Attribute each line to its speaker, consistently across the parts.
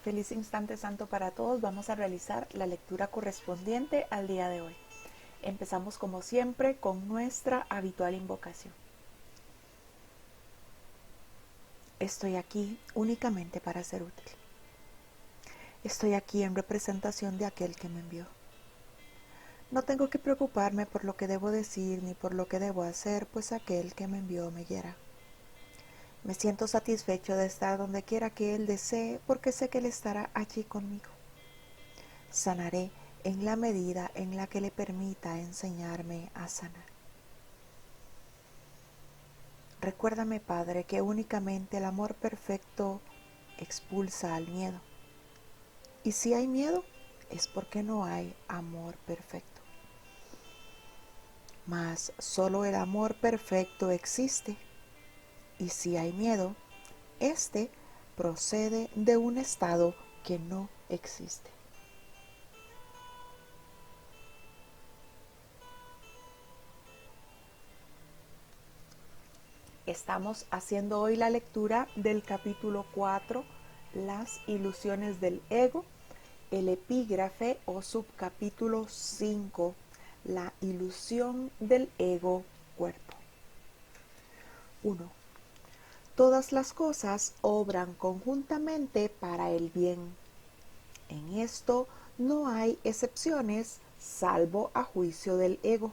Speaker 1: Feliz instante santo para todos. Vamos a realizar la lectura correspondiente al día de hoy. Empezamos como siempre con nuestra habitual invocación. Estoy aquí únicamente para ser útil. Estoy aquí en representación de aquel que me envió. No tengo que preocuparme por lo que debo decir ni por lo que debo hacer, pues aquel que me envió me guiará. Me siento satisfecho de estar donde quiera que Él desee, porque sé que Él estará allí conmigo. Sanaré en la medida en la que le permita enseñarme a sanar. Recuérdame, Padre, que únicamente el amor perfecto expulsa al miedo. Y si hay miedo, es porque no hay amor perfecto. Mas solo el amor perfecto existe. Y si hay miedo, este procede de un estado que no existe. Estamos haciendo hoy la lectura del capítulo 4, las ilusiones del ego, el epígrafe o subcapítulo 5, la ilusión del ego cuerpo. 1. Todas las cosas obran conjuntamente para el bien. En esto no hay excepciones, salvo a juicio del ego.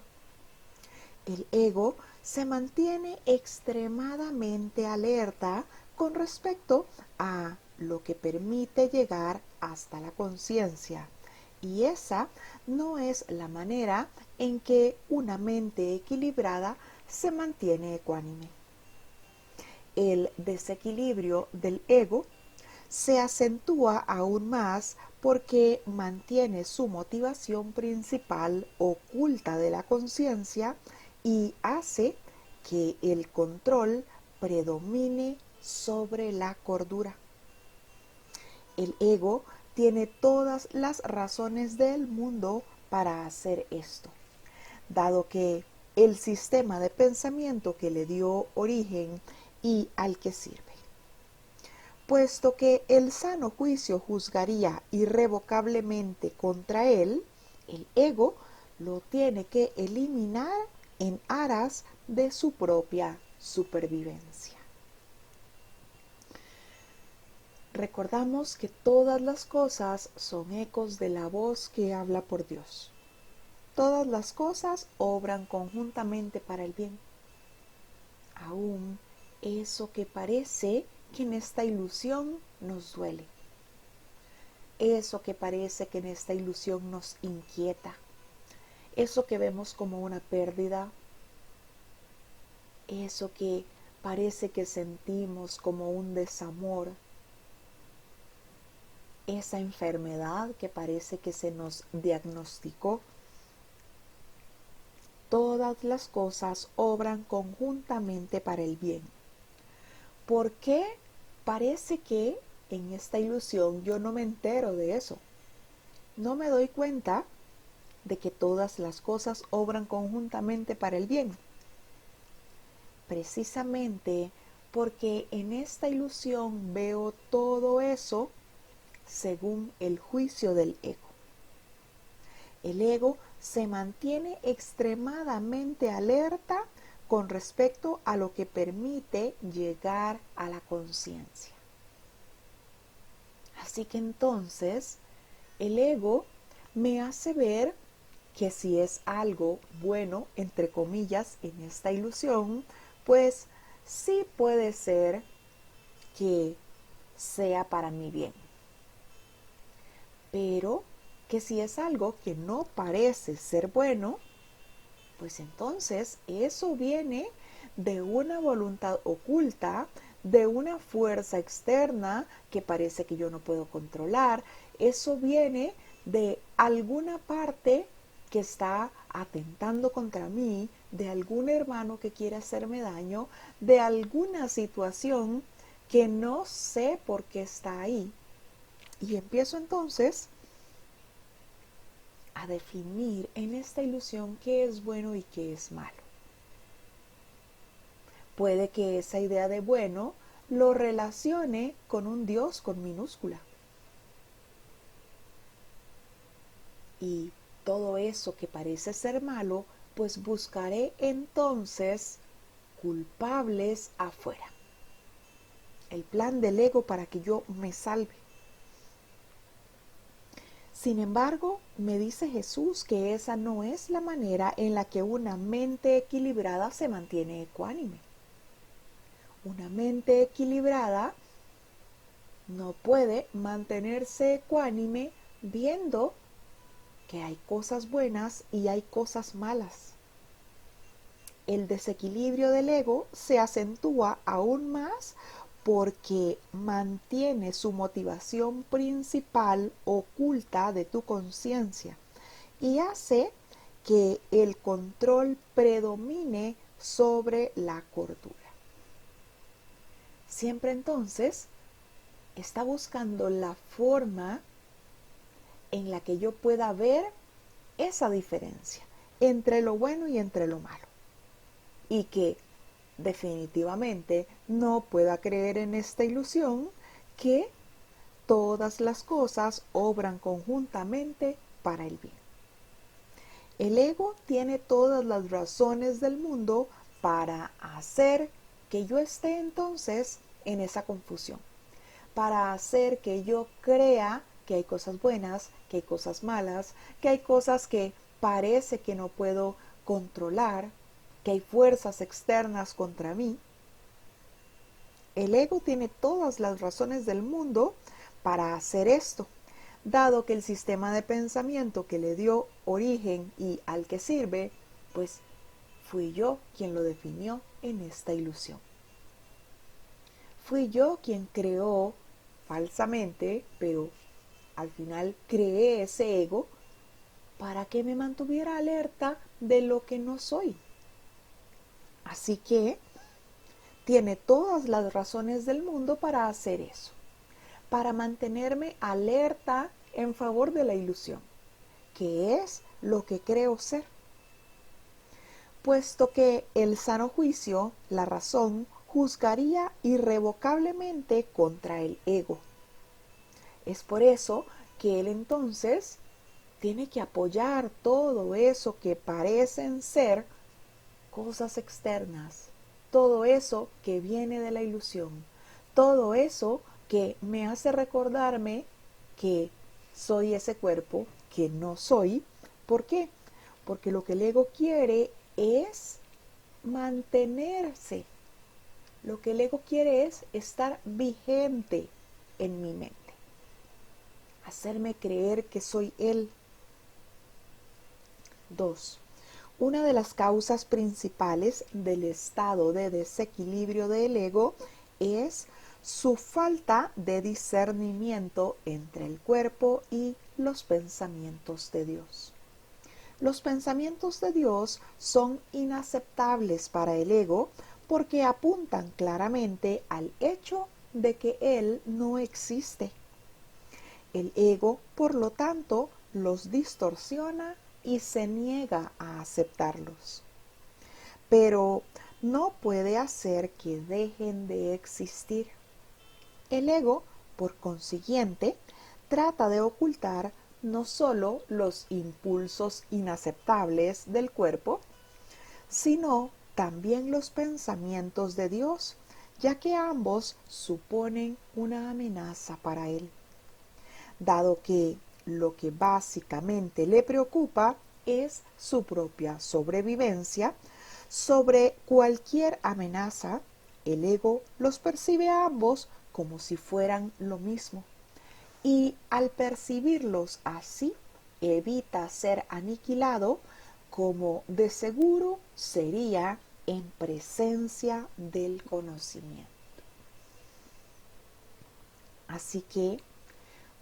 Speaker 1: El ego se mantiene extremadamente alerta con respecto a lo que permite llegar hasta la conciencia, y esa no es la manera en que una mente equilibrada se mantiene ecuánime. El desequilibrio del ego se acentúa aún más porque mantiene su motivación principal oculta de la conciencia y hace que el control predomine sobre la cordura. El ego tiene todas las razones del mundo para hacer esto, dado que el sistema de pensamiento que le dio origen y al que sirve. Puesto que el sano juicio juzgaría irrevocablemente contra él, el ego lo tiene que eliminar en aras de su propia supervivencia. Recordamos que todas las cosas son ecos de la voz que habla por Dios. Todas las cosas obran conjuntamente para el bien. Aún eso que parece que en esta ilusión nos duele. Eso que parece que en esta ilusión nos inquieta. Eso que vemos como una pérdida. Eso que parece que sentimos como un desamor. Esa enfermedad que parece que se nos diagnosticó. Todas las cosas obran conjuntamente para el bien. ¿Por qué parece que en esta ilusión yo no me entero de eso? No me doy cuenta de que todas las cosas obran conjuntamente para el bien. Precisamente porque en esta ilusión veo todo eso según el juicio del ego. El ego se mantiene extremadamente alerta con respecto a lo que permite llegar a la conciencia. Así que entonces el ego me hace ver que si es algo bueno, entre comillas, en esta ilusión, pues sí puede ser que sea para mi bien. Pero que si es algo que no parece ser bueno, pues entonces eso viene de una voluntad oculta, de una fuerza externa que parece que yo no puedo controlar. Eso viene de alguna parte que está atentando contra mí, de algún hermano que quiere hacerme daño, de alguna situación que no sé por qué está ahí. Y empiezo entonces a definir en esta ilusión qué es bueno y qué es malo. Puede que esa idea de bueno lo relacione con un Dios con minúscula. y todo eso que parece ser malo, pues buscaré entonces culpables afuera. El plan del ego para que yo me salve. Sin embargo, me dice Jesús que esa no es la manera en la que una mente equilibrada se mantiene ecuánime. Una mente equilibrada no puede mantenerse ecuánime viendo que hay cosas buenas y hay cosas malas. El desequilibrio del ego se acentúa aún más porque mantiene su motivación principal oculta de tu conciencia y hace que el control predomine sobre la cordura. Siempre entonces está buscando la forma en la que yo pueda ver esa diferencia entre lo bueno y entre lo malo. Y que definitivamente no pueda creer en esta ilusión que todas las cosas obran conjuntamente para el bien. El ego tiene todas las razones del mundo para hacer que yo esté entonces en esa confusión, para hacer que yo crea que hay cosas buenas, que hay cosas malas, que hay cosas que parece que no puedo controlar, que hay fuerzas externas contra mí. El ego tiene todas las razones del mundo para hacer esto, dado que el sistema de pensamiento que le dio origen y al que sirve, pues fui yo quien lo definió en esta ilusión. Fui yo quien creó falsamente, pero al final creé ese ego para que me mantuviera alerta de lo que no soy. Así que tiene todas las razones del mundo para hacer eso, para mantenerme alerta en favor de la ilusión, que es lo que creo ser. Puesto que el sano juicio, la razón, juzgaría irrevocablemente contra el ego. Es por eso que él entonces tiene que apoyar todo eso que parecen ser cosas externas, todo eso que viene de la ilusión, todo eso que me hace recordarme que soy ese cuerpo que no soy. ¿Por qué? Porque lo que el ego quiere es mantenerse. Lo que el ego quiere es estar vigente en mi mente, hacerme creer que soy él. 2. Una de las causas principales del estado de desequilibrio del ego es su falta de discernimiento entre el cuerpo y los pensamientos de Dios. Los pensamientos de Dios son inaceptables para el ego porque apuntan claramente al hecho de que Él no existe. El ego, por lo tanto, los distorsiona y se niega a aceptarlos. Pero no puede hacer que dejen de existir. El ego, por consiguiente, trata de ocultar no solo los impulsos inaceptables del cuerpo, sino también los pensamientos de Dios, ya que ambos suponen una amenaza para él. Dado que lo que básicamente le preocupa es su propia sobrevivencia, sobre cualquier amenaza, el ego los percibe a ambos como si fueran lo mismo. Y al percibirlos así, evita ser aniquilado como de seguro sería en presencia del conocimiento. Así que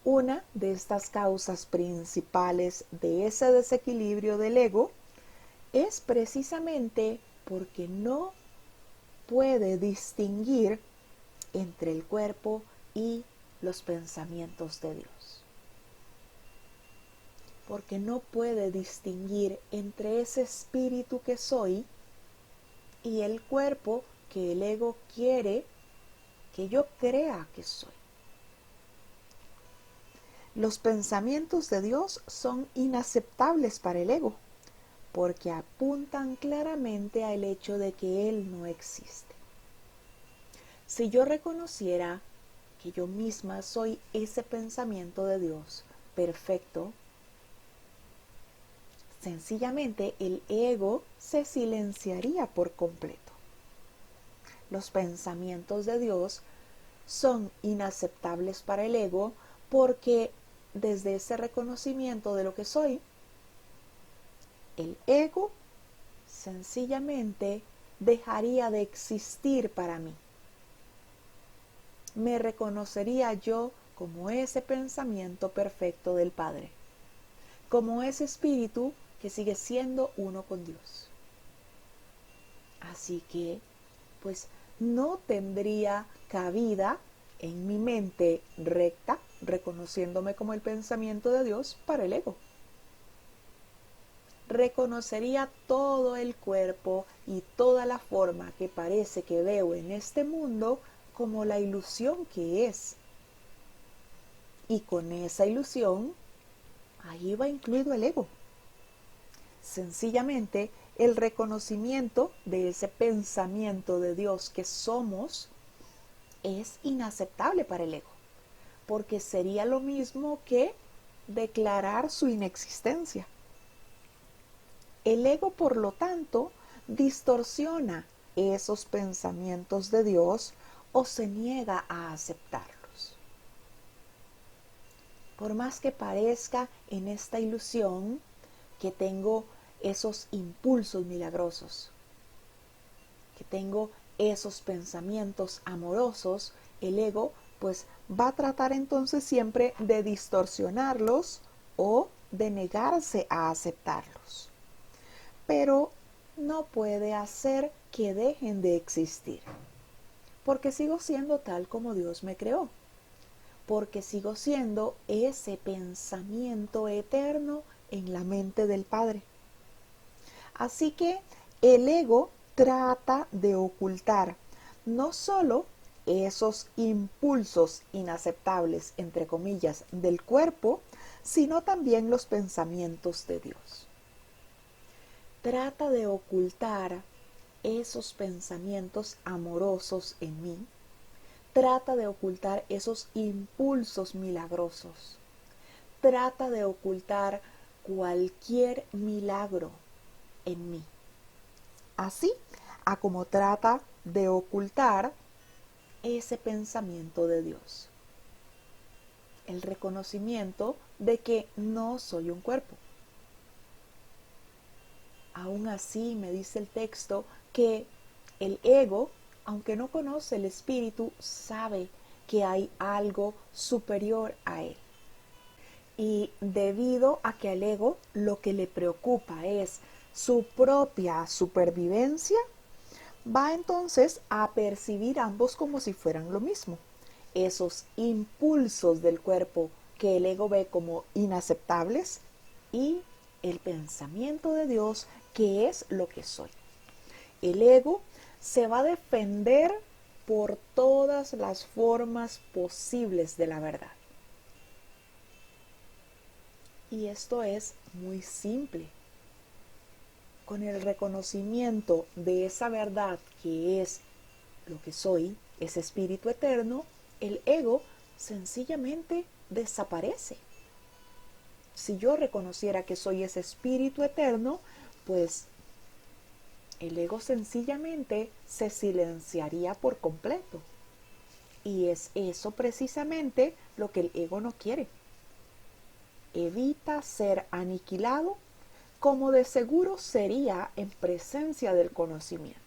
Speaker 1: una de estas causas principales de ese desequilibrio del ego es precisamente porque no puede distinguir entre el cuerpo y los pensamientos de Dios. Porque no puede distinguir entre ese espíritu que soy y el cuerpo que el ego quiere que yo crea que soy. Los pensamientos de Dios son inaceptables para el ego, porque apuntan claramente al hecho de que Él no existe. Si yo reconociera que yo misma soy ese pensamiento de Dios perfecto, sencillamente el ego se silenciaría por completo. Los pensamientos de Dios son inaceptables para el ego porque desde ese reconocimiento de lo que soy, el ego sencillamente dejaría de existir para mí. Me reconocería yo como ese pensamiento perfecto del Padre, como ese espíritu que sigue siendo uno con Dios. Así que, pues, no tendría cabida en mi mente recta, reconociéndome como el pensamiento de Dios para el ego. Reconocería todo el cuerpo y toda la forma que parece que veo en este mundo como la ilusión que es. Y con esa ilusión, ahí va incluido el ego. Sencillamente, el reconocimiento de ese pensamiento de Dios que somos es inaceptable para el ego, porque sería lo mismo que declarar su inexistencia. El ego, por lo tanto, distorsiona esos pensamientos de Dios o se niega a aceptarlos. Por más que parezca en esta ilusión que tengo esos impulsos milagrosos, que tengo esos pensamientos amorosos, el ego pues va a tratar entonces siempre de distorsionarlos o de negarse a aceptarlos. Pero no puede hacer que dejen de existir, porque sigo siendo tal como Dios me creó, porque sigo siendo ese pensamiento eterno en la mente del Padre. Así que el ego trata de ocultar no solo esos impulsos inaceptables, entre comillas, del cuerpo, sino también los pensamientos de Dios. Trata de ocultar esos pensamientos amorosos en mí. Trata de ocultar esos impulsos milagrosos. Trata de ocultar cualquier milagro en mí. Así a como trata de ocultar ese pensamiento de Dios. El reconocimiento de que no soy un cuerpo. Aún así me dice el texto que el ego, aunque no conoce el espíritu, sabe que hay algo superior a él. Y debido a que al ego lo que le preocupa es su propia supervivencia, va entonces a percibir ambos como si fueran lo mismo. Esos impulsos del cuerpo que el ego ve como inaceptables y el pensamiento de Dios que es lo que soy. El ego se va a defender por todas las formas posibles de la verdad. Y esto es muy simple. Con el reconocimiento de esa verdad que es lo que soy, ese espíritu eterno, el ego sencillamente desaparece. Si yo reconociera que soy ese espíritu eterno, pues el ego sencillamente se silenciaría por completo. Y es eso precisamente lo que el ego no quiere. Evita ser aniquilado como de seguro sería en presencia del conocimiento.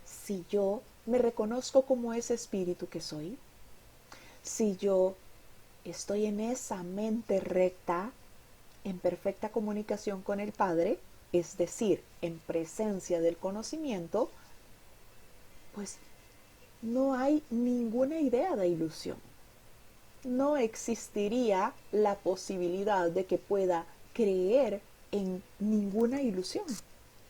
Speaker 1: Si yo me reconozco como ese espíritu que soy, si yo estoy en esa mente recta, en perfecta comunicación con el Padre, es decir, en presencia del conocimiento, pues no hay ninguna idea de ilusión. No existiría la posibilidad de que pueda creer en ninguna ilusión.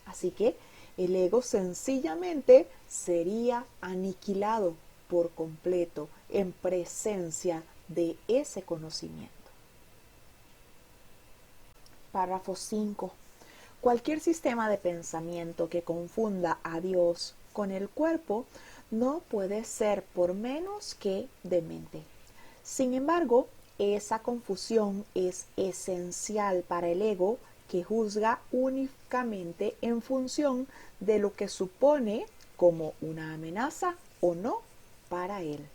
Speaker 1: Así que el ego sencillamente sería aniquilado por completo en presencia de ese conocimiento. Párrafo 5. Cualquier sistema de pensamiento que confunda a Dios con el cuerpo no puede ser por menos que demente. Sin embargo, esa confusión es esencial para el ego, que juzga únicamente en función de lo que supone como una amenaza o no para él.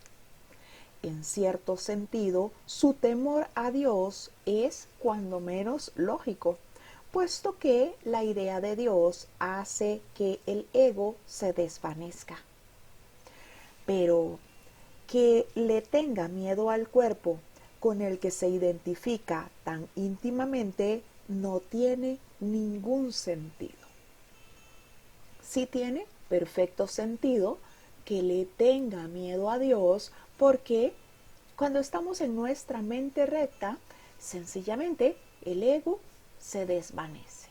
Speaker 1: En cierto sentido, su temor a Dios es cuando menos lógico, puesto que la idea de Dios hace que el ego se desvanezca. Pero que le tenga miedo al cuerpo con el que se identifica tan íntimamente no tiene ningún sentido. Sí tiene perfecto sentido que le tenga miedo a Dios, porque cuando estamos en nuestra mente recta, sencillamente el ego se desvanece.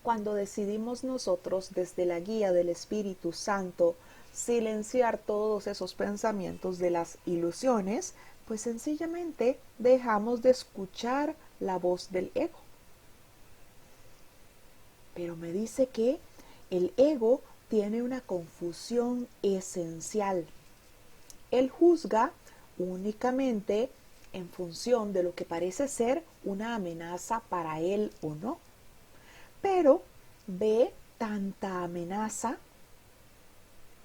Speaker 1: Cuando decidimos nosotros, desde la guía del Espíritu Santo, silenciar todos esos pensamientos de las ilusiones, pues sencillamente dejamos de escuchar la voz del ego. Pero me dice que el ego tiene una confusión esencial. Él juzga únicamente en función de lo que parece ser una amenaza para él o no. Pero ve tanta amenaza,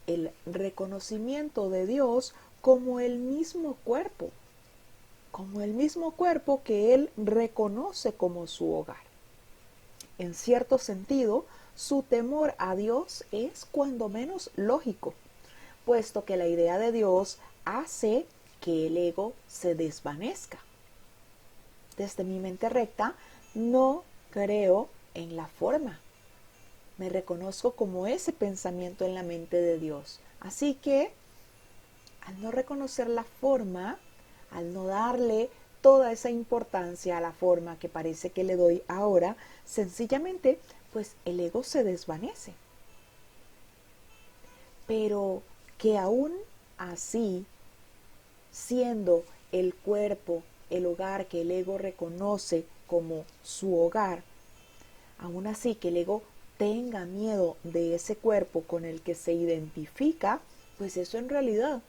Speaker 1: el reconocimiento de Dios, como el mismo cuerpo que él reconoce como su hogar. En cierto sentido, su temor a Dios es cuando menos lógico, puesto que la idea de Dios hace que el ego se desvanezca. Desde mi mente recta, no creo en la forma. Me reconozco como ese pensamiento en la mente de Dios. Así que, al no reconocer la forma, al no darle toda esa importancia a la forma que parece que le doy ahora, sencillamente, pues el ego se desvanece. Pero que aún así, siendo el cuerpo el hogar que el ego reconoce como su hogar, aún así que el ego tenga miedo de ese cuerpo con el que se identifica, pues eso en realidad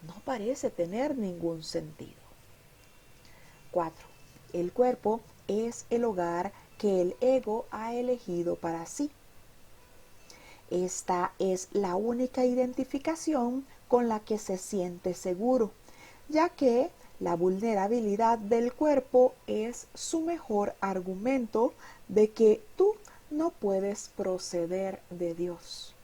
Speaker 1: no parece tener ningún sentido. 4. El cuerpo es el hogar que el ego ha elegido para sí. Esta es la única identificación con la que se siente seguro, ya que la vulnerabilidad del cuerpo es su mejor argumento de que tú no puedes proceder de Dios.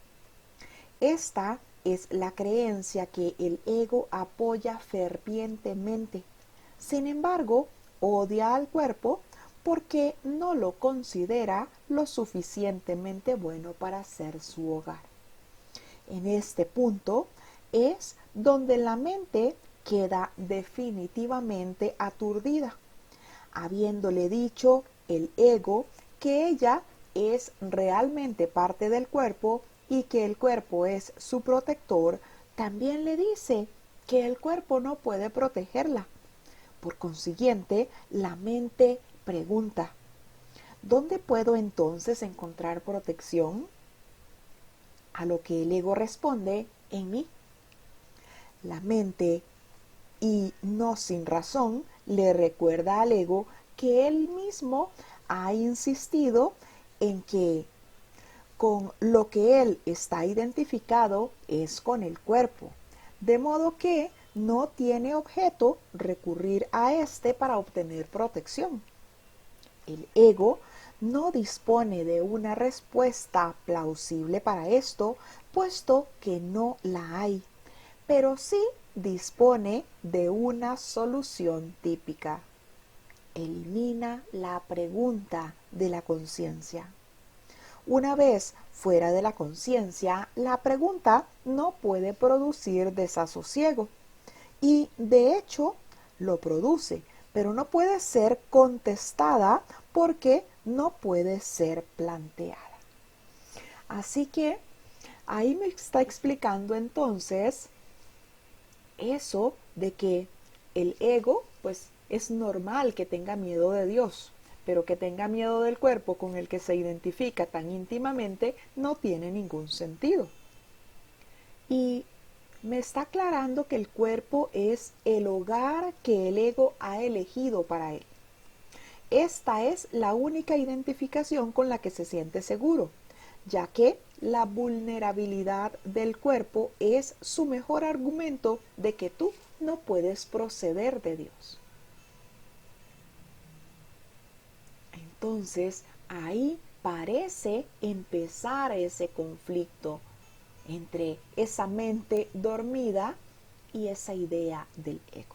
Speaker 1: Esta es la creencia que el ego apoya fervientemente. Sin embargo, odia al cuerpo porque no lo considera lo suficientemente bueno para ser su hogar. En este punto es donde la mente queda definitivamente aturdida, habiéndole dicho el ego que ella es realmente parte del cuerpo y que el cuerpo es su protector. También le dice que el cuerpo no puede protegerla. Por consiguiente, la mente pregunta: ¿dónde puedo entonces encontrar protección? A lo que el ego responde: en mí. La mente, y no sin razón, le recuerda al ego que él mismo ha insistido en que con lo que él está identificado es con el cuerpo, de modo que no tiene objeto recurrir a éste para obtener protección. El ego no dispone de una respuesta plausible para esto, puesto que no la hay, pero sí dispone de una solución típica. Elimina la pregunta de la conciencia. Una vez fuera de la conciencia, la pregunta no puede producir desasosiego, y de hecho lo produce, pero no puede ser contestada porque no puede ser planteada. Así que ahí me está explicando entonces eso de que el ego, pues es normal que tenga miedo de Dios, pero que tenga miedo del cuerpo con el que se identifica tan íntimamente no tiene ningún sentido. Y me está aclarando que el cuerpo es el hogar que el ego ha elegido para él. Esta es la única identificación con la que se siente seguro, ya que la vulnerabilidad del cuerpo es su mejor argumento de que tú no puedes proceder de Dios. Entonces, ahí parece empezar ese conflicto entre esa mente dormida y esa idea del ego.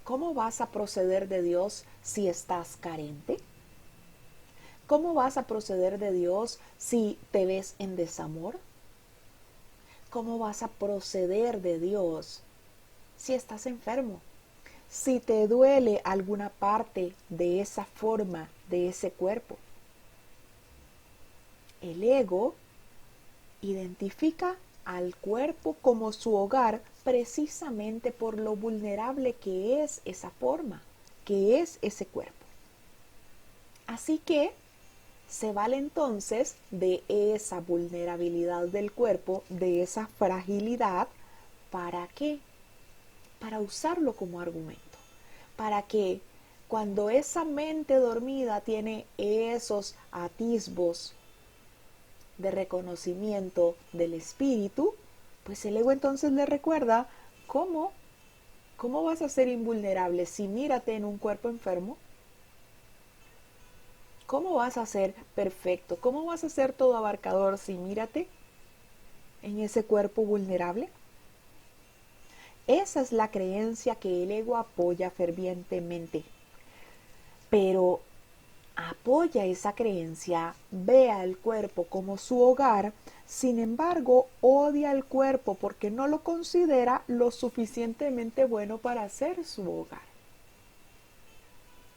Speaker 1: ¿Cómo vas a proceder de Dios si estás carente? ¿Cómo vas a proceder de Dios si te ves en desamor? ¿Cómo vas a proceder de Dios si estás enfermo? Si te duele alguna parte de esa forma, de ese cuerpo. El ego identifica al cuerpo como su hogar precisamente por lo vulnerable que es esa forma, que es ese cuerpo. Así que se vale entonces de esa vulnerabilidad del cuerpo, de esa fragilidad, ¿para qué? Para usarlo como argumento, para que cuando esa mente dormida tiene esos atisbos de reconocimiento del espíritu, pues el ego entonces le recuerda cómo vas a ser invulnerable si mírate en un cuerpo enfermo. ¿Cómo vas a ser perfecto? ¿Cómo vas a ser todo abarcador si mírate en ese cuerpo vulnerable? Esa es la creencia que el ego apoya fervientemente. Pero apoya esa creencia, ve al cuerpo como su hogar, sin embargo, odia al cuerpo porque no lo considera lo suficientemente bueno para ser su hogar.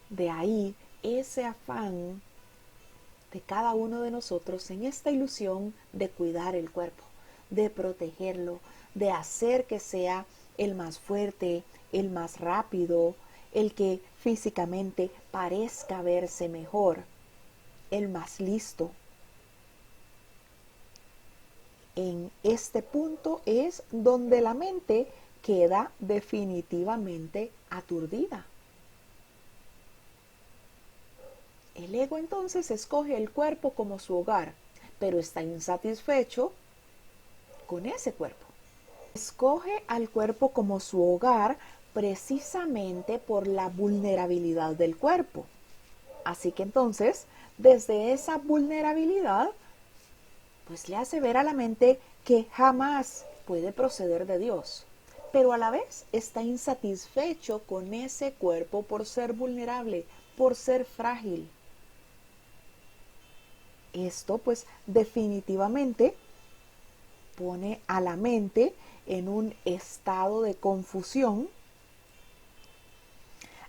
Speaker 1: De ahí ese afán de cada uno de nosotros en esta ilusión de cuidar el cuerpo, de protegerlo, de hacer que sea el más fuerte, el más rápido, el que físicamente parezca verse mejor, el más listo. En este punto es donde la mente queda definitivamente aturdida. El ego entonces escoge el cuerpo como su hogar, pero está insatisfecho con ese cuerpo. Escoge al cuerpo como su hogar precisamente por la vulnerabilidad del cuerpo. Así que entonces, desde esa vulnerabilidad, pues le hace ver a la mente que jamás puede proceder de Dios, pero a la vez está insatisfecho con ese cuerpo por ser vulnerable, por ser frágil. Esto pues definitivamente pone a la mente en un estado de confusión.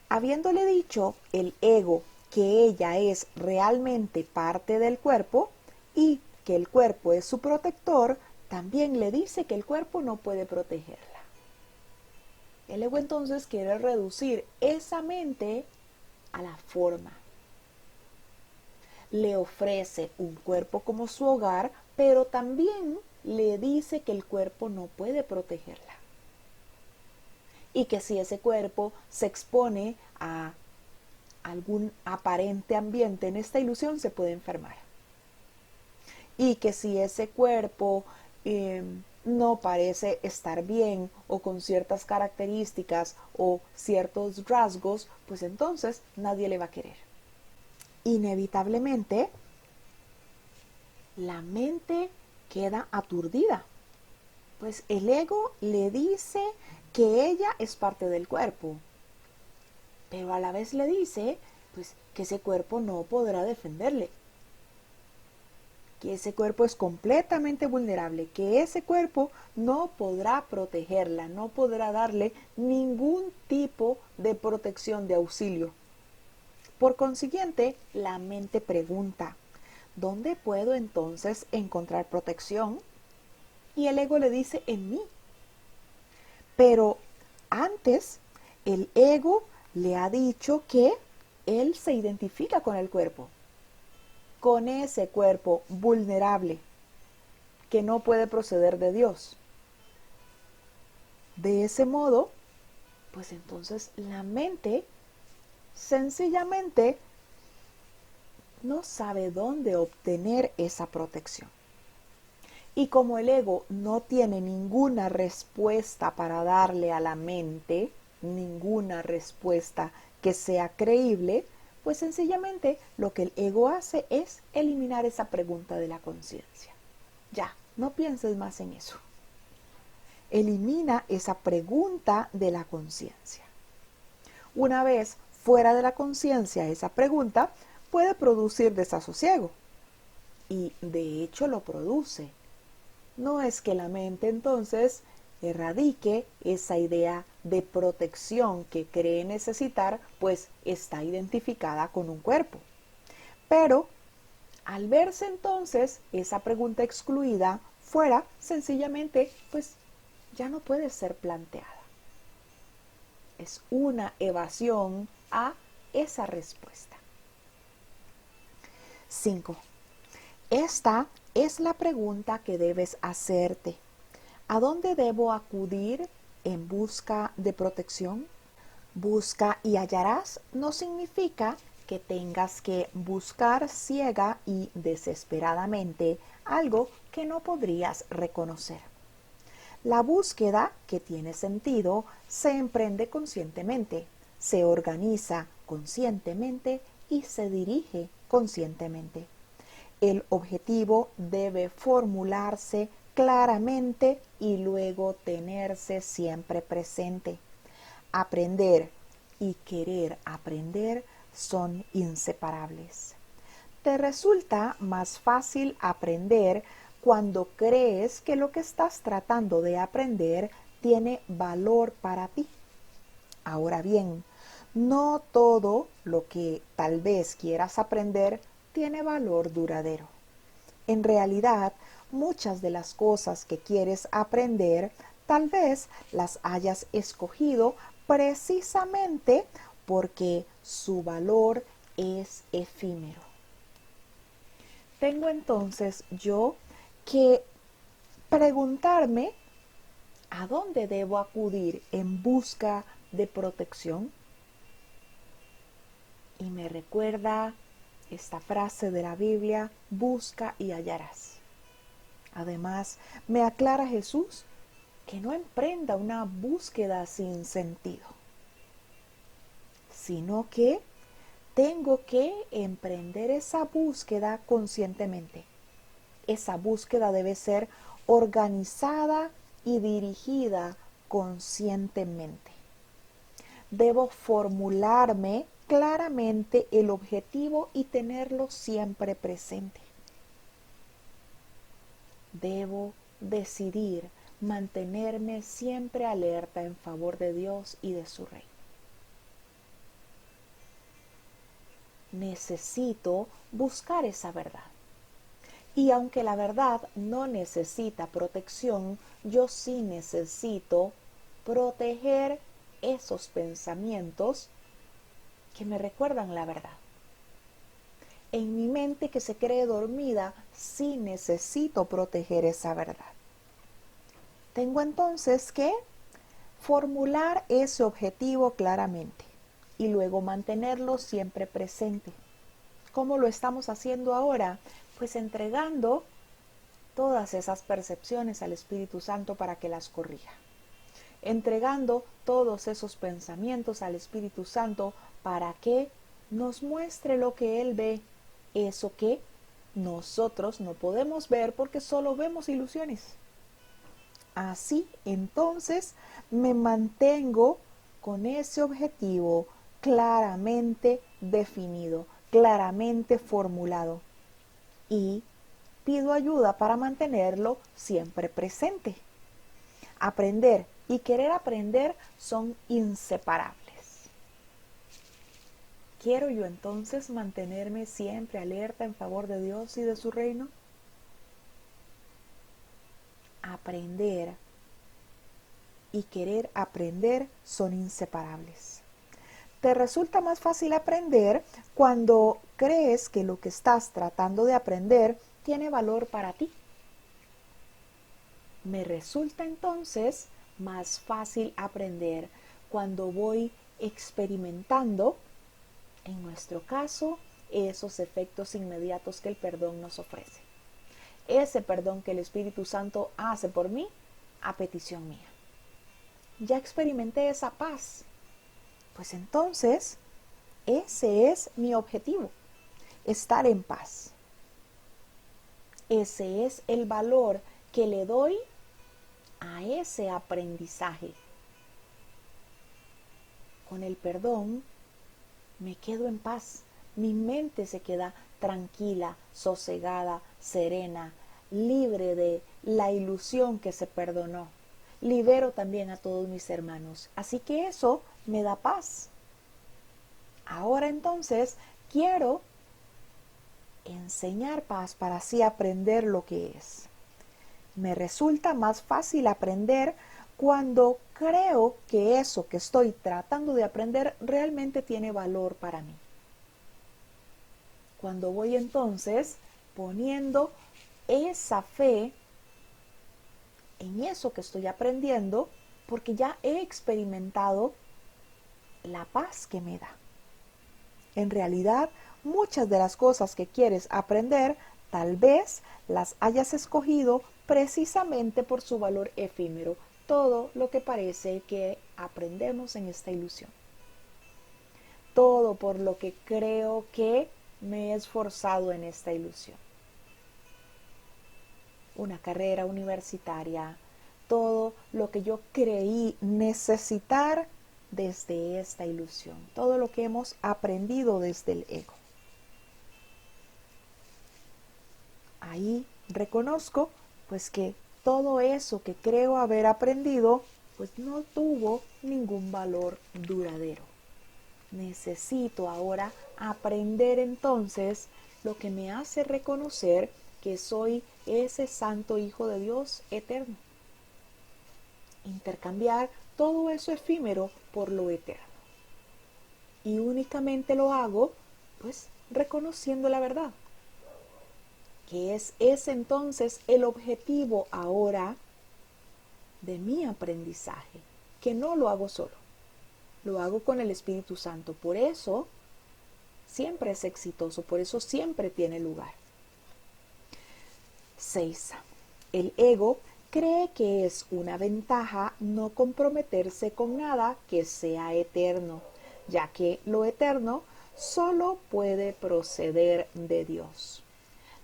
Speaker 1: Habiéndole dicho el ego que ella es realmente parte del cuerpo y que el cuerpo es su protector, también le dice que el cuerpo no puede protegerla. El ego entonces quiere reducir esa mente a la forma. Le ofrece un cuerpo como su hogar, pero también le dice que el cuerpo no puede protegerla. Y que si ese cuerpo se expone a algún aparente ambiente en esta ilusión, se puede enfermar. Y que si ese cuerpo no parece estar bien o con ciertas características o ciertos rasgos, pues entonces nadie le va a querer. Inevitablemente, la mente queda aturdida, pues el ego le dice que ella es parte del cuerpo, pero a la vez le dice pues que ese cuerpo no podrá defenderle, que ese cuerpo es completamente vulnerable, que ese cuerpo no podrá protegerla, no podrá darle ningún tipo de protección, de auxilio. Por consiguiente, la mente pregunta, ¿dónde puedo entonces encontrar protección? Y el ego le dice, en mí. Pero antes el ego le ha dicho que él se identifica con el cuerpo, con ese cuerpo vulnerable que no puede proceder de Dios. De ese modo, pues entonces la mente sencillamente no sabe dónde obtener esa protección. Y como el ego no tiene ninguna respuesta para darle a la mente, ninguna respuesta que sea creíble, pues sencillamente lo que el ego hace es eliminar esa pregunta de la conciencia. Ya, no pienses más en eso. Elimina esa pregunta de la conciencia. Una vez fuera de la conciencia esa pregunta puede producir desasosiego. Y de hecho lo produce. No es que la mente entonces erradique esa idea de protección que cree necesitar, pues está identificada con un cuerpo. Pero al verse entonces esa pregunta excluida fuera, sencillamente, pues ya no puede ser planteada. Es una evasión a esa respuesta. 5. Esta es la pregunta que debes hacerte. ¿A dónde debo acudir en busca de protección? Busca y hallarás no significa que tengas que buscar ciega y desesperadamente algo que no podrías reconocer. La búsqueda, que tiene sentido, se emprende conscientemente, se organiza conscientemente y se dirige conscientemente. El objetivo debe formularse claramente y luego tenerse siempre presente. Aprender y querer aprender son inseparables. Te resulta más fácil aprender cuando crees que lo que estás tratando de aprender tiene valor para ti. Ahora bien, no todo lo que tal vez quieras aprender tiene valor duradero. En realidad, muchas de las cosas que quieres aprender tal vez las hayas escogido precisamente porque su valor es efímero. Tengo entonces yo que preguntarme a dónde debo acudir en busca de protección. Y me recuerda esta frase de la Biblia: busca y hallarás. Además, me aclara Jesús que no emprenda una búsqueda sin sentido, sino que tengo que emprender esa búsqueda conscientemente. Esa búsqueda debe ser organizada y dirigida conscientemente. Debo formularme claramente el objetivo y tenerlo siempre presente. Debo decidir mantenerme siempre alerta en favor de Dios y de su reino. Necesito buscar esa verdad. Y aunque la verdad no necesita protección, yo sí necesito proteger esos pensamientos que me recuerdan la verdad. En mi mente que se cree dormida, sí necesito proteger esa verdad. Tengo entonces que formular ese objetivo claramente y luego mantenerlo siempre presente. ¿Cómo lo estamos haciendo ahora? Pues entregando todas esas percepciones al Espíritu Santo para que las corrija. Entregando todos esos pensamientos al Espíritu Santo para que nos muestre lo que Él ve, eso que nosotros no podemos ver porque solo vemos ilusiones. Así entonces me mantengo con ese objetivo claramente definido, claramente formulado, y pido ayuda para mantenerlo siempre presente. Aprender y querer aprender son inseparables. ¿Quiero yo entonces mantenerme siempre alerta en favor de Dios y de su reino? Aprender y querer aprender son inseparables. Te resulta más fácil aprender cuando crees que lo que estás tratando de aprender tiene valor para ti. Me resulta entonces más fácil aprender cuando voy experimentando, en nuestro caso, esos efectos inmediatos que el perdón nos ofrece. Ese perdón que el Espíritu Santo hace por mí a petición mía. Ya experimenté esa paz. Pues entonces, ese es mi objetivo, estar en paz. Ese es el valor que le doy a ese aprendizaje. Con el perdón me quedo en paz. Mi mente se queda tranquila, sosegada, serena, libre de la ilusión que se perdonó. Libero también a todos mis hermanos. Así que eso me da paz. Ahora entonces quiero enseñar paz para así aprender lo que es. Me resulta más fácil aprender cuando creo que eso que estoy tratando de aprender realmente tiene valor para mí. Cuando voy entonces poniendo esa fe en eso que estoy aprendiendo, porque ya he experimentado la paz que me da. En realidad, muchas de las cosas que quieres aprender, tal vez las hayas escogido precisamente por su valor efímero, todo lo que parece que aprendemos en esta ilusión. Todo por lo que creo que me he esforzado en esta ilusión. Una carrera universitaria, todo lo que yo creí necesitar desde esta ilusión, todo lo que hemos aprendido desde el ego. Ahí reconozco pues que todo eso que creo haber aprendido pues no tuvo ningún valor duradero. Necesito ahora aprender entonces lo que me hace reconocer que soy ese santo Hijo de Dios eterno. Intercambiar todo eso efímero por lo eterno. Y únicamente lo hago pues reconociendo la verdad, que es entonces el objetivo ahora de mi aprendizaje, que no lo hago solo, lo hago con el Espíritu Santo. Por eso siempre es exitoso, por eso siempre tiene lugar. 6. El ego cree que es una ventaja no comprometerse con nada que sea eterno, ya que lo eterno solo puede proceder de Dios.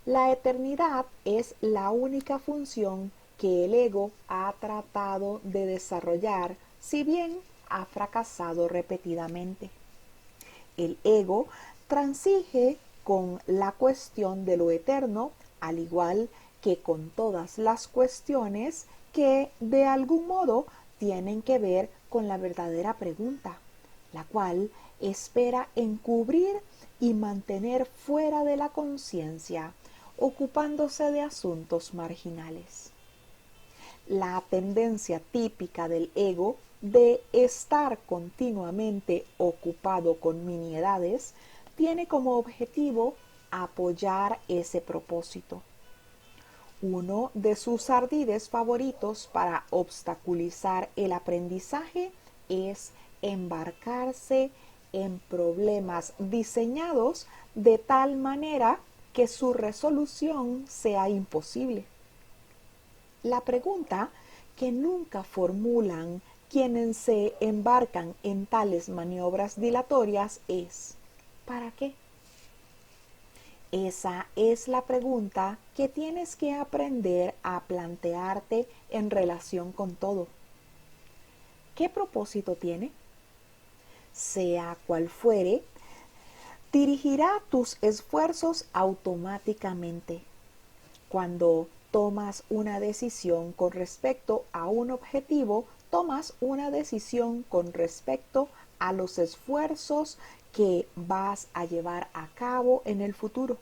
Speaker 1: La eternidad es la única función que el ego ha tratado de desarrollar, si bien ha fracasado repetidamente. El ego transige con la cuestión de lo eterno, al igual que con todas las cuestiones que de algún modo tienen que ver con la verdadera pregunta, la cual espera encubrir y mantener fuera de la conciencia, ocupándose de asuntos marginales. La tendencia típica del ego de estar continuamente ocupado con nimiedades tiene como objetivo apoyar ese propósito. Uno de sus ardides favoritos para obstaculizar el aprendizaje es embarcarse en problemas diseñados de tal manera que su resolución sea imposible. La pregunta que nunca formulan quienes se embarcan en tales maniobras dilatorias es ¿para qué? Esa es la pregunta que tienes que aprender a plantearte en relación con todo. ¿Qué propósito tiene? Sea cual fuere, dirigirá tus esfuerzos automáticamente. Cuando tomas una decisión con respecto a un objetivo, tomas una decisión con respecto a los esfuerzos que vas a llevar a cabo en el futuro.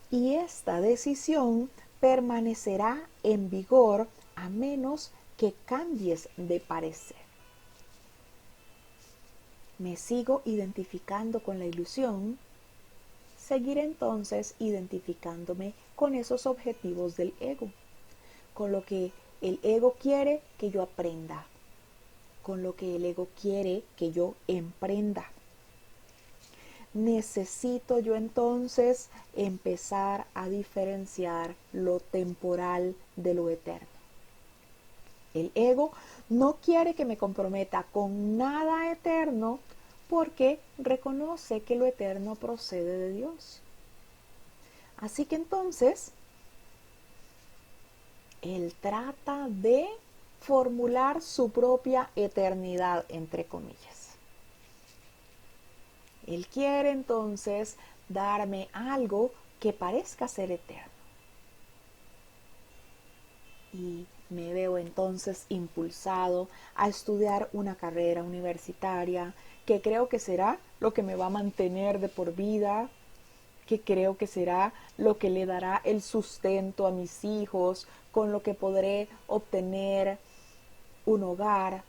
Speaker 1: Y esta decisión permanecerá en vigor a menos que cambies de parecer. Me sigo identificando con la ilusión, seguiré entonces identificándome con esos objetivos del ego, con lo que el ego quiere que yo aprenda, con lo que el ego quiere que yo emprenda. Necesito yo entonces empezar a diferenciar lo temporal de lo eterno. El ego no quiere que me comprometa con nada eterno porque reconoce que lo eterno procede de Dios. Así que entonces, él trata de formular su propia eternidad, entre comillas. Él quiere entonces darme algo que parezca ser eterno. Y me veo entonces impulsado a estudiar una carrera universitaria que creo que será lo que me va a mantener de por vida, que creo que será lo que le dará el sustento a mis hijos, con lo que podré obtener un hogar.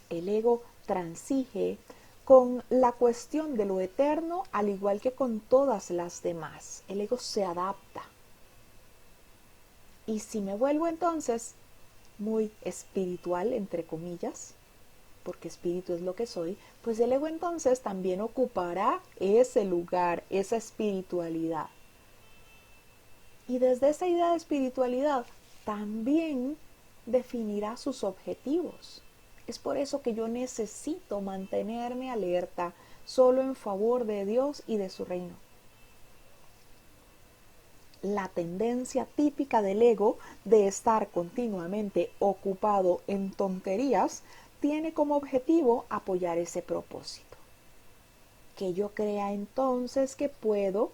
Speaker 1: El ego transige con la cuestión de lo eterno, al igual que con todas las demás. El ego se adapta. Y si me vuelvo entonces muy espiritual, entre comillas, porque espíritu es lo que soy, pues el ego entonces también ocupará ese lugar, esa espiritualidad. Y desde esa idea de espiritualidad también definirá sus objetivos. Es por eso que yo necesito mantenerme alerta solo en favor de Dios y de su reino. La tendencia típica del ego de estar continuamente ocupado en tonterías tiene como objetivo apoyar ese propósito. Que yo crea entonces que puedo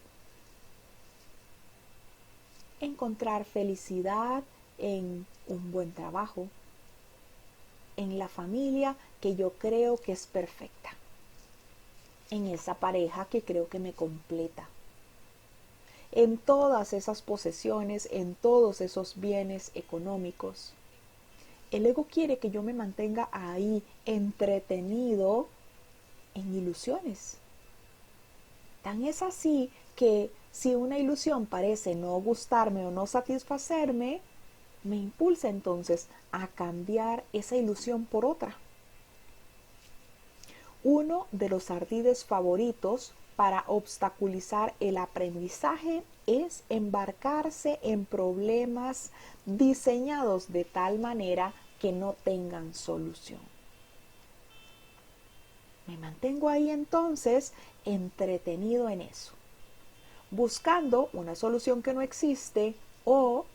Speaker 1: encontrar felicidad en un buen trabajo, en la familia que yo creo que es perfecta, en esa pareja que creo que me completa, en todas esas posesiones, en todos esos bienes económicos. El ego quiere que yo me mantenga ahí entretenido en ilusiones. Tan es así que si una ilusión parece no gustarme o no satisfacerme, me impulsa entonces a cambiar esa ilusión por otra. Uno de los ardides favoritos para obstaculizar el aprendizaje es embarcarse en problemas diseñados de tal manera que no tengan solución. Me mantengo ahí entonces entretenido en eso, buscando una solución que no existe o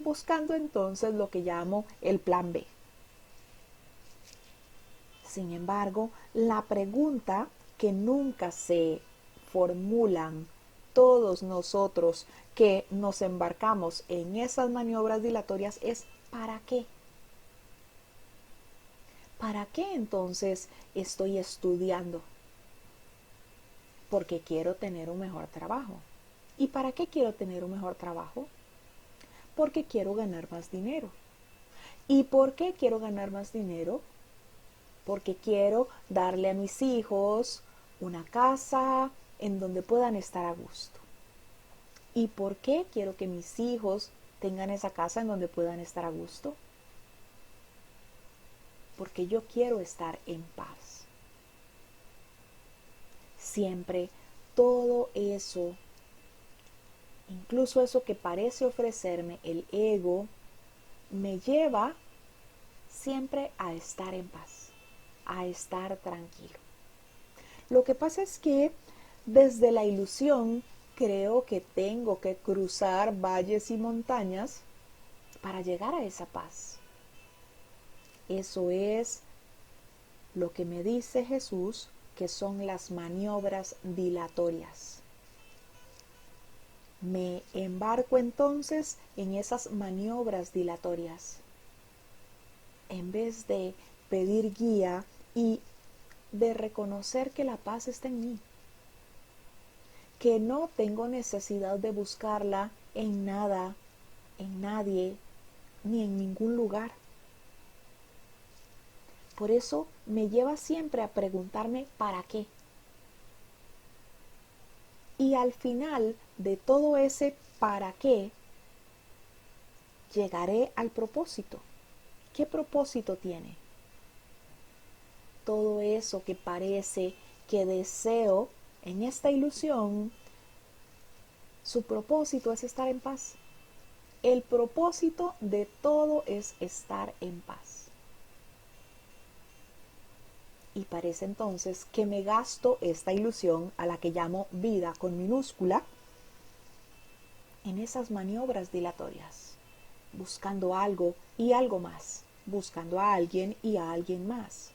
Speaker 1: buscando entonces lo que llamo el plan B. Sin embargo, la pregunta que nunca se formulan todos nosotros que nos embarcamos en esas maniobras dilatorias es ¿para qué? ¿Para qué entonces estoy estudiando? Porque quiero tener un mejor trabajo. ¿Y para qué quiero tener un mejor trabajo? Porque quiero ganar más dinero. ¿Y por qué quiero ganar más dinero? Porque quiero darle a mis hijos una casa en donde puedan estar a gusto. ¿Y por qué quiero que mis hijos tengan esa casa en donde puedan estar a gusto? Porque yo quiero estar en paz. Siempre todo eso, incluso eso que parece ofrecerme el ego, me lleva siempre a estar en paz, a estar tranquilo. Lo que pasa es que desde la ilusión creo que tengo que cruzar valles y montañas para llegar a esa paz. Eso es lo que me dice Jesús que son las maniobras dilatorias. Me embarco entonces en esas maniobras dilatorias. En vez de pedir guía y de reconocer que la paz está en mí, que no tengo necesidad de buscarla en nada en nadie ni en ningún lugar. Por eso me lleva siempre a preguntarme ¿para qué? Y al final de todo ese ¿para qué? Llegaré al propósito. ¿Qué propósito tiene? Todo eso que parece que deseo en esta ilusión, su propósito es estar en paz. El propósito de todo es estar en paz. Y parece entonces que me gasto esta ilusión, a la que llamo vida con minúscula, en esas maniobras dilatorias, buscando algo y algo más, buscando a alguien y a alguien más.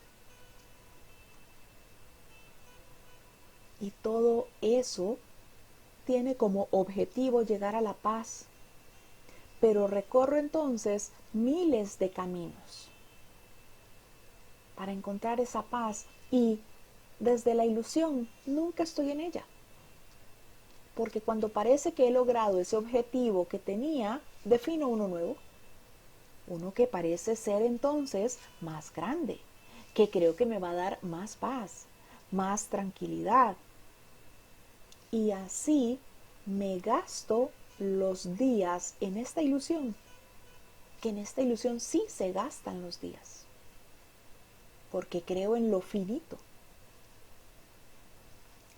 Speaker 1: Y todo eso tiene como objetivo llegar a la paz, pero recorro entonces miles de caminos para encontrar esa paz, y desde la ilusión nunca estoy en ella, porque cuando parece que he logrado ese objetivo que tenía, defino uno nuevo, uno que parece ser entonces más grande, que creo que me va a dar más paz, más tranquilidad, y así me gasto los días en esta ilusión, que en esta ilusión sí se gastan los días, porque creo en lo finito.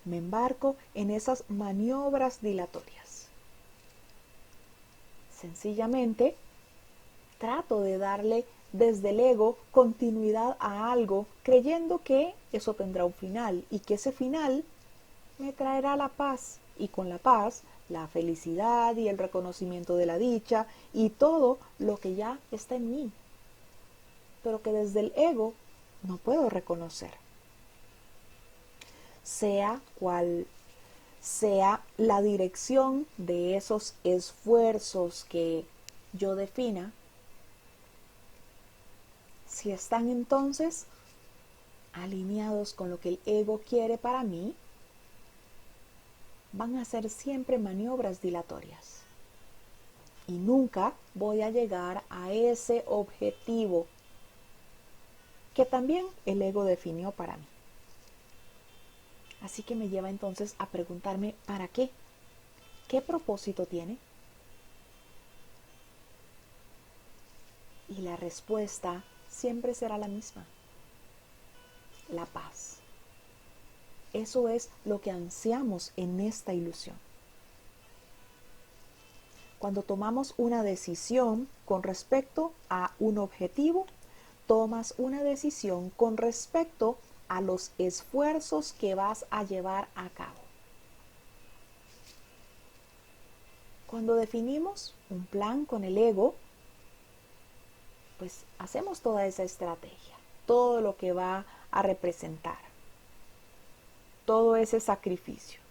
Speaker 1: Me embarco en esas maniobras dilatorias. Sencillamente trato de darle desde el ego continuidad a algo, creyendo que eso tendrá un final y que ese final me traerá la paz, y con la paz la felicidad y el reconocimiento de la dicha y todo lo que ya está en mí, pero que desde el ego no puedo reconocer. Sea cual sea la dirección de esos esfuerzos que yo defina, si están entonces alineados con lo que el ego quiere para mí, van a ser siempre maniobras dilatorias. Y nunca voy a llegar a ese objetivo que también el ego definió para mí. Así que me lleva entonces a preguntarme ¿para qué? ¿Qué propósito tiene? Y la respuesta siempre será la misma: la paz. Eso es lo que ansiamos en esta ilusión. Cuando tomamos una decisión con respecto a un objetivo, tomas una decisión con respecto a los esfuerzos que vas a llevar a cabo. Cuando definimos un plan con el ego, pues hacemos toda esa estrategia, todo lo que va a representar, todo ese sacrificio,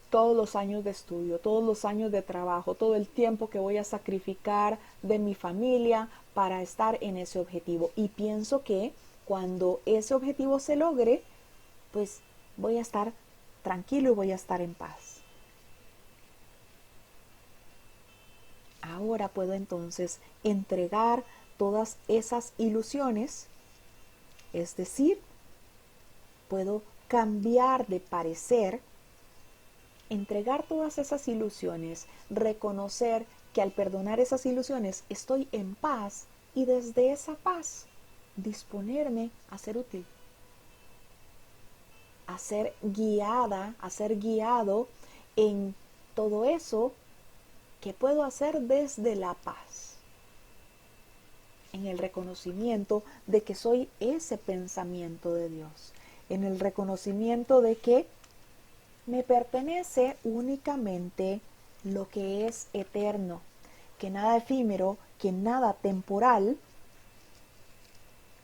Speaker 1: todos los años de estudio, todos los años de trabajo, todo el tiempo que voy a sacrificar de mi familia para estar en ese objetivo. Y pienso que cuando ese objetivo se logre, pues voy a estar tranquilo y voy a estar en paz. Ahora puedo entonces entregar todas esas ilusiones, es decir, puedo cambiar de parecer, entregar todas esas ilusiones, reconocer que al perdonar esas ilusiones estoy en paz, y desde esa paz disponerme a ser útil, a ser guiada, a ser guiado en todo eso que puedo hacer desde la paz, en el reconocimiento de que soy ese pensamiento de Dios, en el reconocimiento de que me pertenece únicamente lo que es eterno, que nada efímero, que nada temporal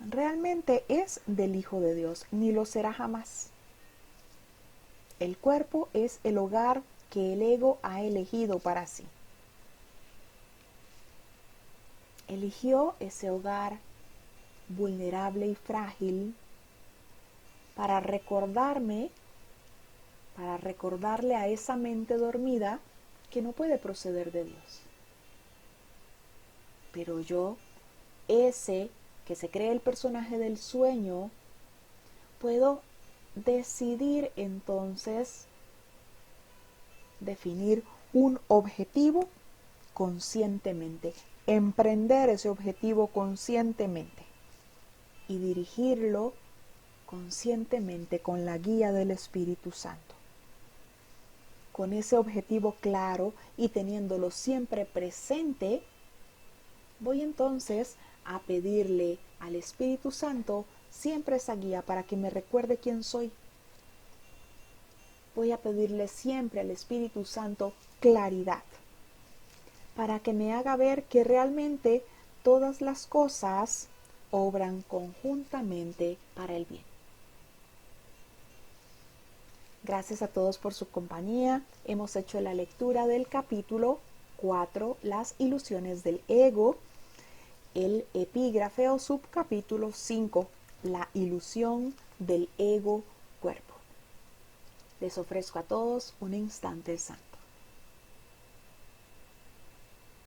Speaker 1: realmente es del Hijo de Dios, ni lo será jamás. El cuerpo es el hogar que el ego ha elegido para sí. Eligió ese hogar vulnerable y frágil para recordarme, para recordarle a esa mente dormida que no puede proceder de Dios. Pero yo, ese que se cree el personaje del sueño, puedo decidir entonces definir un objetivo conscientemente, emprender ese objetivo conscientemente y dirigirlo conscientemente con la guía del Espíritu Santo. Con ese objetivo claro y teniéndolo siempre presente, voy entonces a pedirle al Espíritu Santo siempre esa guía para que me recuerde quién soy. Voy a pedirle siempre al Espíritu Santo claridad, para que me haga ver que realmente todas las cosas obran conjuntamente para el bien. Gracias a todos por su compañía. Hemos hecho la lectura del capítulo 4, las ilusiones del ego, el epígrafe o subcapítulo 5, la ilusión del ego cuerpo. Les ofrezco a todos un instante santo.